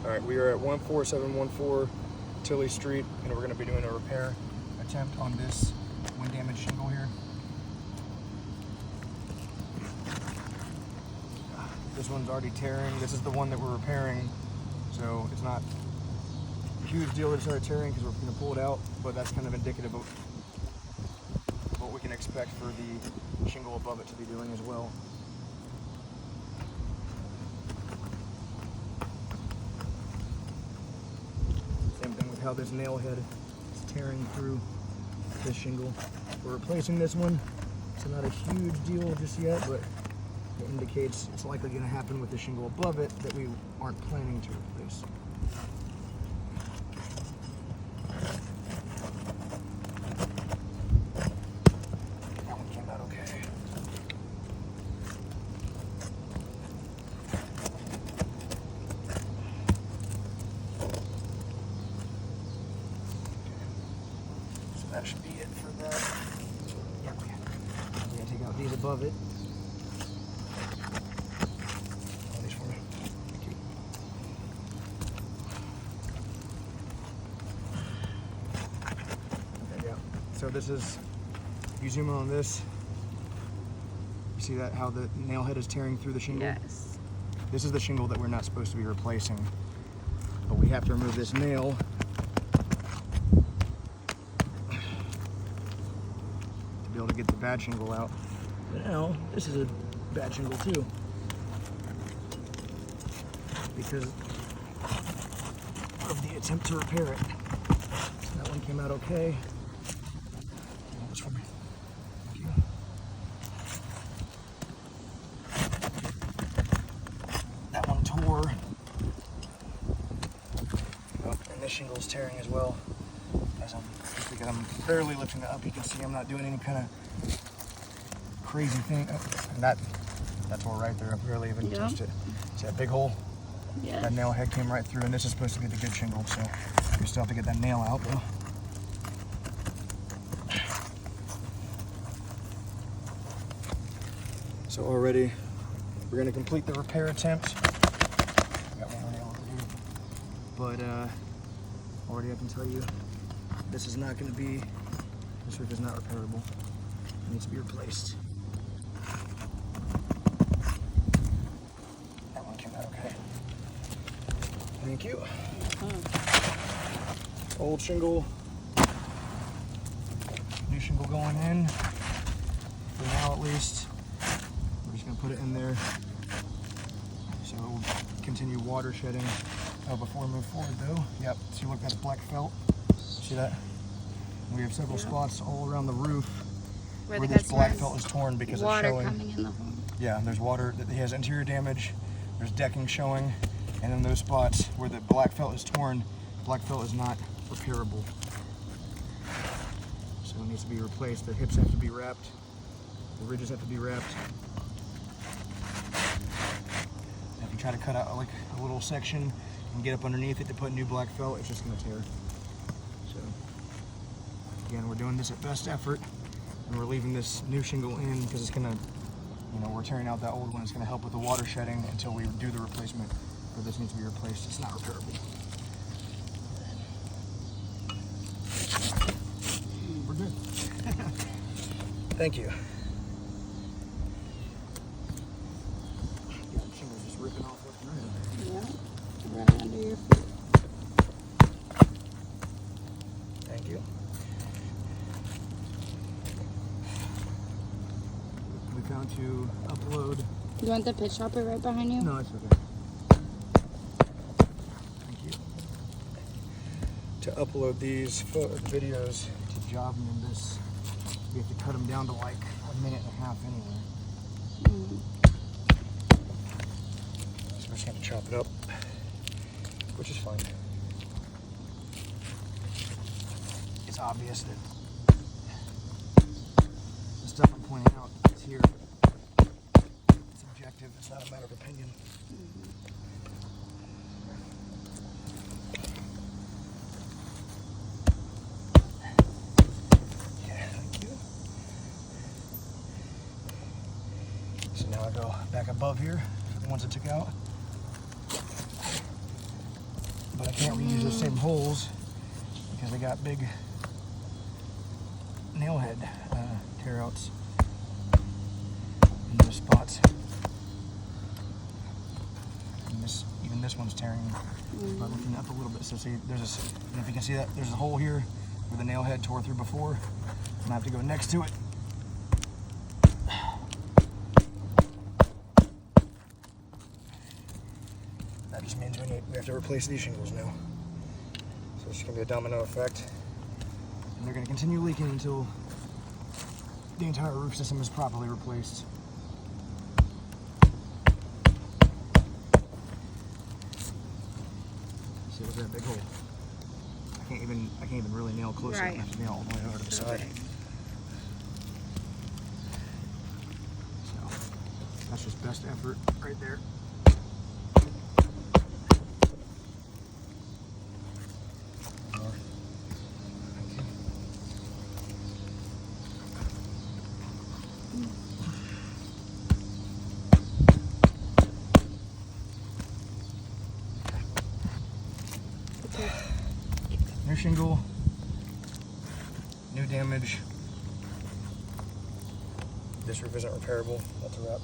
All right, we are at 14714 Tilley Street, and we're going to be doing a repair attempt on this wind damage shingle here. This one's already tearing. This is the one that we're repairing, so it's not a huge deal that it started tearing because we're going to pull it out, but that's kind of indicative of what we can expect for the shingle above it to be doing as well. Same thing with how this nail head is tearing through this shingle. We're replacing this one. It's not a huge deal just yet, but it indicates it's likely going to happen with the shingle above it that we aren't planning to replace. That one came out okay. So that should be it for that. Yeah, okay. We're going to take out these above it. So this is, you zoom in on this, you see that how the nail head is tearing through the shingle? Yes. This is the shingle that we're not supposed to be replacing, but we have to remove this nail to be able to get the bad shingle out. But now, this is a bad shingle too, because of the attempt to repair it. So that one came out okay. For me. Thank you. That one tore. Oh, and this shingle is tearing as well. Because I'm barely lifting it up. You can see I'm not doing any kind of crazy thing. Oh, and that tore right there. I barely even touched it. See that big hole? Yeah. That nail head came right through, and this is supposed to be the good shingle, so we still have to get that nail out though. So already, we're going to complete the repair attempt. Got one nail over here. But already I can tell you, this is not going to be, this roof is not repairable. It needs to be replaced. That one came out okay. Thank you. Old shingle, new shingle going in, for now at least. We're just going to put it in there so it will continue water shedding. Oh, before we move forward though, yep, see, look, that's black felt. See that? We have several spots all around the roof where this black felt is torn because it's showing. Water coming in the home. Yeah, there's water that has interior damage, there's decking showing, and then those spots where the black felt is torn, black felt is not repairable. So it needs to be replaced. The hips have to be wrapped, the ridges have to be wrapped. If you try to cut out like a little section and get up underneath it to put new black felt, it's just going to tear. So again, we're doing this at best effort, and we're leaving this new shingle in because it's going to, you know, we're tearing out that old one. It's going to help with the water shedding until we do the replacement. But this needs to be replaced. It's not repairable. We're good. Thank you. Ripping off left and right. Yeah, right under your feet. Thank you. We found to upload. You want the pitch hopper right behind you? No, it's okay. Thank you. To upload these videos to Job Nimbus, we have to cut them down to like 1.5 minutes anyway. So we're just going to chop it up, which is fine. It's obvious that the stuff I'm pointing out is here. It's objective, it's not a matter of opinion. Yeah, thank you. So now I go back above here for the ones I took out. but I can't reuse those same holes because they got big nail head tear outs in those spots. And even this one's tearing by looking up a little bit. So see, there's this, and if you can see that, there's a hole here where the nail head tore through before. I'm gonna have to go next to it. That just means we have to replace these shingles now. So it's gonna be a domino effect. And they're gonna continue leaking until the entire roof system is properly replaced. See, look at that big hole. I can't even really nail close. Right. I have to nail all the way over to the side. So that's just best effort right there. New shingle, new damage. This roof isn't repairable. That's a wrap.